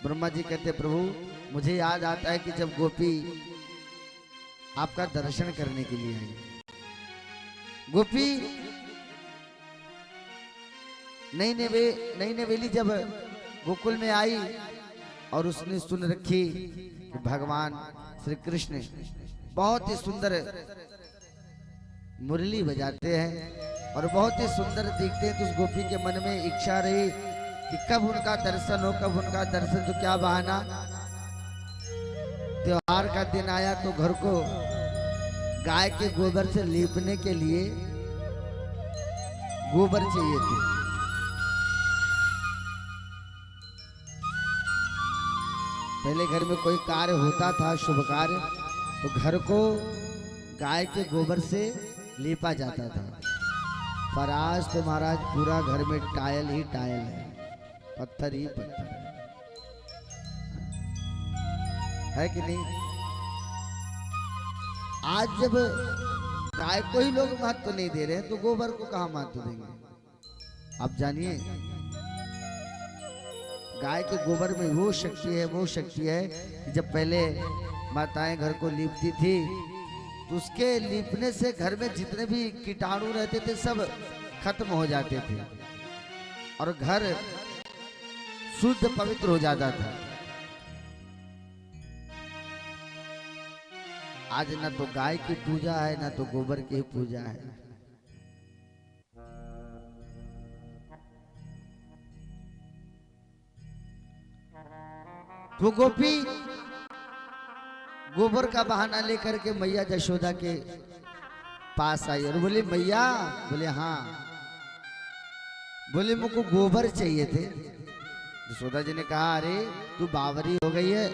ब्रह्मा जी कहते प्रभु मुझे याद आता है कि जब गोपी आपका दर्शन करने के लिए आई, गोपी नई नवेली जब गोकुल में आई और उसने सुन रखी कि भगवान श्री कृष्ण बहुत ही सुंदर मुरली बजाते हैं और बहुत ही सुंदर दिखते हैं, तो उस गोपी के मन में इच्छा रही कि कब उनका दर्शन हो, कब उनका दर्शन। तो क्या बहाना, त्योहार का दिन आया तो घर को गाय के गोबर से लीपने के लिए गोबर चाहिए थे। पहले घर में कोई कार्य होता था, शुभ कार्य, तो घर को गाय के गोबर से लीपा जाता था। पर आज तो महाराज पूरा घर में टाइल ही टाइल है, पत्थर ही पत्थर है कि नहीं। आज जब गाय को ही लोग महत्व नहीं दे रहे हैं तो गोबर को कहां महत्व देंगे। आप जानिए गाय के गोबर में वो शक्ति है कि जब पहले माताएं घर को लीपती थी तो उसके लीपने से घर में जितने भी कीटाणु रहते थे सब खत्म हो जाते थे और घर शुद्ध पवित्र हो जाता था। आज ना तो गाय की पूजा है ना तो गोबर की पूजा है। वो गोपी गोबर का बहाना लेकर के मैया यशोदा के पास आई और बोले मैया, बोले हाँ, बोले मुझको गोबर चाहिए थे। यशोदा जी ने कहा अरे तू बावरी हो गई है,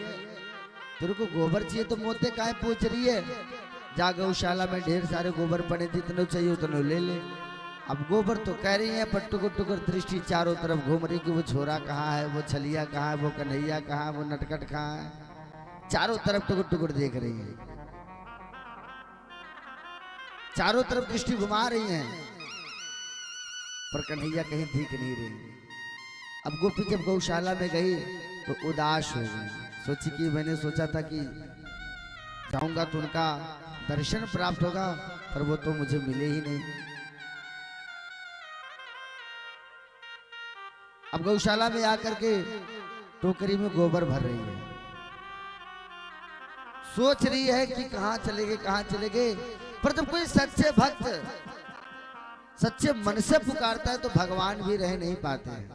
तेरे को गोबर चाहिए तो मोते काहे पूछ रही है, जा गौशाला में ढेर सारे गोबर पड़े, जितने चाहिए उतने ले ले। अब गोबर तो कह रही है पर टुकुर टुकुर दृष्टि चारों तरफ घूम रही कि वो छोरा कहाँ है, वो छलिया कहाँ है, वो कन्हैया कहाँ है, वो नटखट कहाँ है, चारों तरफ टुकुर टुकुर देख रही है, चारों तरफ दृष्टि घुमा रही हैं पर कन्हैया कहीं दिख नहीं रही। अब गोपी जब गौशाला में गई तो उदास हो गई, सोची कि मैंने सोचा था कि जाऊंगा तो उनका दर्शन प्राप्त होगा पर वो तो मुझे मिले ही नहीं। अब गौशाला में आकर के टोकरी में गोबर भर रही है, सोच रही है कि कहां चले गए, पर जब कोई सच्चे भक्त सच्चे मन से पुकारता है तो भगवान भी रह नहीं पाते हैं,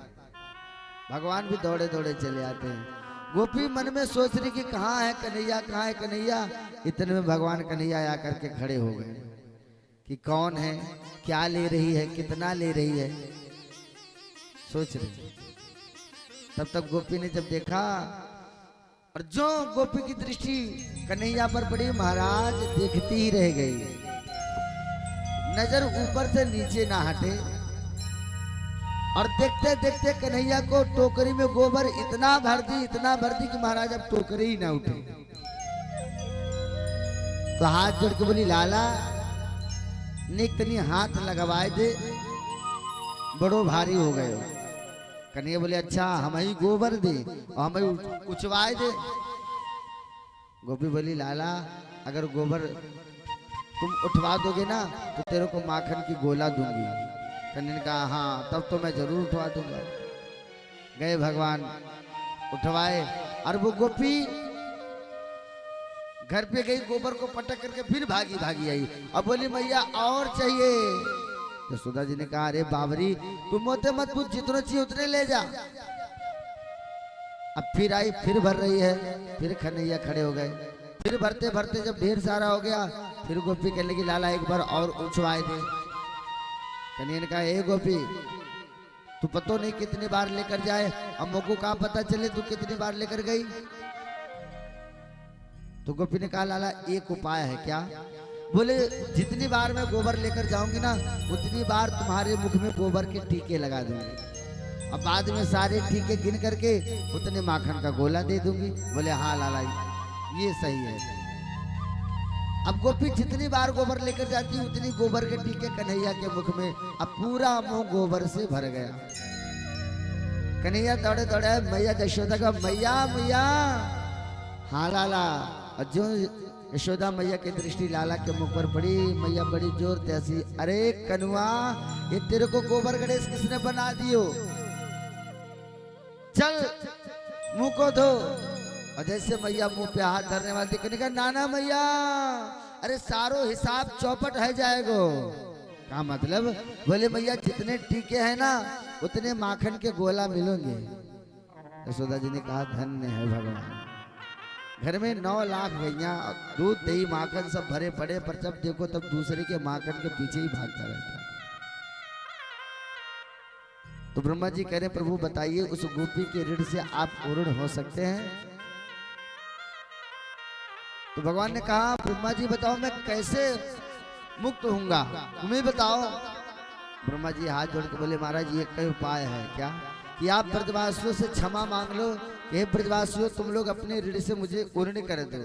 भगवान भी दौड़े दौड़े चले आते हैं। गोपी मन में सोच रही कि कहाँ है कन्हैया। इतने में भगवान कन्हैया आकर के खड़े हो गए कि कौन है, क्या ले रही है, कितना ले रही है, सोच रही। तब तक गोपी ने जब देखा और जो गोपी की दृष्टि कन्हैया पर पड़ी, महाराज देखती ही रह गई, नजर ऊपर से नीचे ना हटे और देखते देखते कन्हैया को टोकरी में गोबर इतना भर दी कि महाराज अब टोकरी ही ना उठे। तो हाथ जोड़ के बोली लाला निक तनी हाथ लगवाए दे, बड़ो भारी हो गए हो। कन्हैया बोले अच्छा हम ही गोबर दे और हमें उचवाए दे। गोपी बोली लाला अगर गोबर तुम उठवा दोगे ना तो तेरे को माखन की गोला दूंगी। कन्हैया ने कहा हाँ तब तो मैं जरूर उठवा दूंगा। गए भगवान उठवाए और वो गोपी घर पे गई, गोबर को पटक करके फिर भागी आई और बोली मैया और चाहिए। यशोदा जी ने कहा अरे बावरी तुम मोते मत पूछ, जितने चाहिए उतने ले जा। अब फिर आई, फिर भर रही है, फिर कन्हैया खड़े हो गए, फिर भरते भरते जब ढेर सारा हो गया फिर गोपी कहने लगी लाला एक बार और उछवाए दे। कन्हैया ने कहा ए गोपी तू पतो नहीं कितनी बार लेकर जाए, अब मुझको कहाँ पता चले तू कितनी बार लेकर गई। तो गोपी ने कहा लाला एक उपाय है क्या। बोले जितनी बार मैं गोबर लेकर जाऊंगी ना उतनी बार तुम्हारे मुख में गोबर के टीके लगा दूंगी, अब बाद में सारे टीके गिन करके उतने माखन का गोला दे दूंगी। बोले हाँ लाला ये सही है। अब गोपी जितनी बार गोबर लेकर जाती उतनी गोबर के टीके कन्हैया के मुख में, अब पूरा मुंह गोबर से भर गया। कन्हैया दौड़े दौड़े मैया यशोदा का मैया मैया। हाँ लाला। और जो यशोदा मैया की दृष्टि लाला के मुख पर पड़ी, मैया बड़ी जोर से हंसी, अरे कनुआ ये तेरे को गोबर गणेश किसने बना दियो, चल मुंह को धो। और जैसे मैया मुंह पे हाथ धरने वाली थी, कन्हैया नाना मैया अरे सारो हिसाब चौपट है जाएगो। क्या मतलब? बोले मैया जितने टीके हैं ना उतने माखन के गोला मिलेंगे। यशोदा जी ने कहा धन्य है भगवान, घर में 9 लाख गैया दूध दही माखन सब भरे पड़े, पर जब देखो तब दूसरे के माखन के पीछे ही भागता रहता है। तो ब्रह्मा जी कह रहे प्रभु बताइए उस गोपी के ऋण से आप पूर्ण हो सकते हैं? तो भगवान ने कहा ब्रह्मा जी बताओ मैं कैसे मुक्त होऊंगा, तुम्हें बताओ। ब्रह्मा जी हाथ जोड़ के बोले महाराज ये कोई उपाय है क्या कि आप ब्रजवासियों से क्षमा मांग लो, हे ब्रजवासियों तुम लोग अपने ऋण से मुझे पूर्ण कर दो,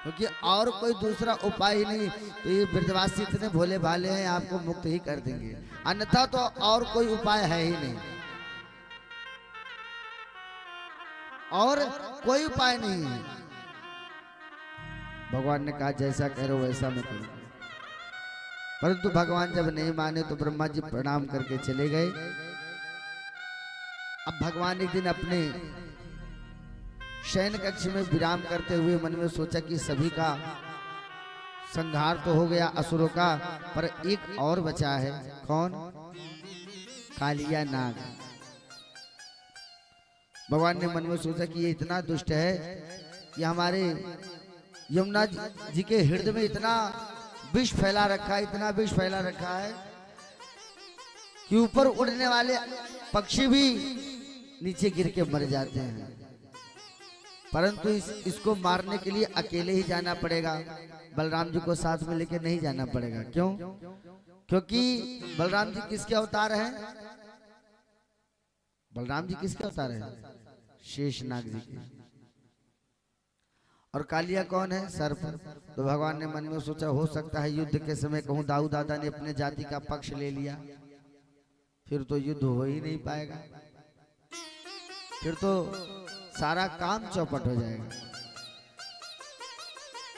क्योंकि और कोई दूसरा उपाय ही नहीं। तो ये ब्रजवासी इतने भोले भाले हैं आपको मुक्त ही कर देंगे, अन्यथा तो और कोई उपाय है ही नहीं, और कोई उपाय नहीं है। भगवान ने कहा जैसा कह रहे हो वैसा मैं करूंगा। परंतु भगवान जब नहीं माने तो ब्रह्मा जी प्रणाम करके चले गए। अब भगवान एक दिन अपने शयन कक्ष में विराम करते हुए मन में सोचा कि सभी का संहार तो हो गया असुरों का, पर एक और बचा है। कौन? कालिया नाग। भगवान ने मन में सोचा कि ये इतना दुष्ट है कि हमारे यमुना जी के हृदय में इतना विष फैला रखा है, इतना विष फैला रखा है कि ऊपर उड़ने वाले पक्षी भी नीचे गिर के मर जाते हैं। परंतु इसको मारने के लिए अकेले ही जाना पड़ेगा, बलराम जी को साथ में लेके नहीं जाना पड़ेगा। क्यों? क्योंकि बलराम जी किसके अवतार हैं? बलराम जी किसके अवतार हैं? शेषनाग जी के। और कालिया कौन है? सर्प। तो भगवान ने मन में सोचा हो सकता है युद्ध के समय कहूं दाऊ दादा ने अपने जाति का पक्ष ले लिया, फिर तो युद्ध हो ही नहीं पाएगा, फिर तो सारा काम चौपट हो जाएगा।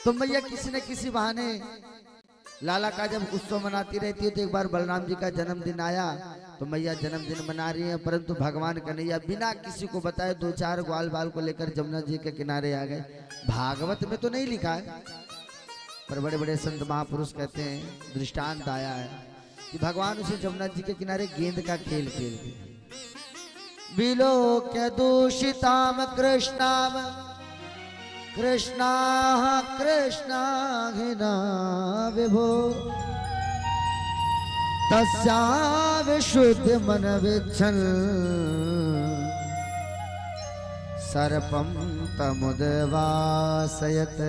तो मैया किसी न किसी बहाने लाला का जब उत्सव मनाती रहती है, तो एक बार बलराम जी का जन्मदिन आया तो मैया जन्मदिन मना रही है, परंतु भगवान कन्हैया बिना किसी को बताए 2-4 ग्वाल बाल को लेकर जमुना जी के किनारे आ गए। भागवत में तो नहीं लिखा है, पर बड़े बड़े संत महापुरुष कहते हैं, दृष्टांत आया है कि भगवान उसे जमुना जी के किनारे गेंद का खेल खेलते। विलोक्य दूषिताम कृष्णाम कृष्णा कृष्णा घिना विभो तस्या विशुद्ध मन विच्छन सर्पम तमुदवासयत।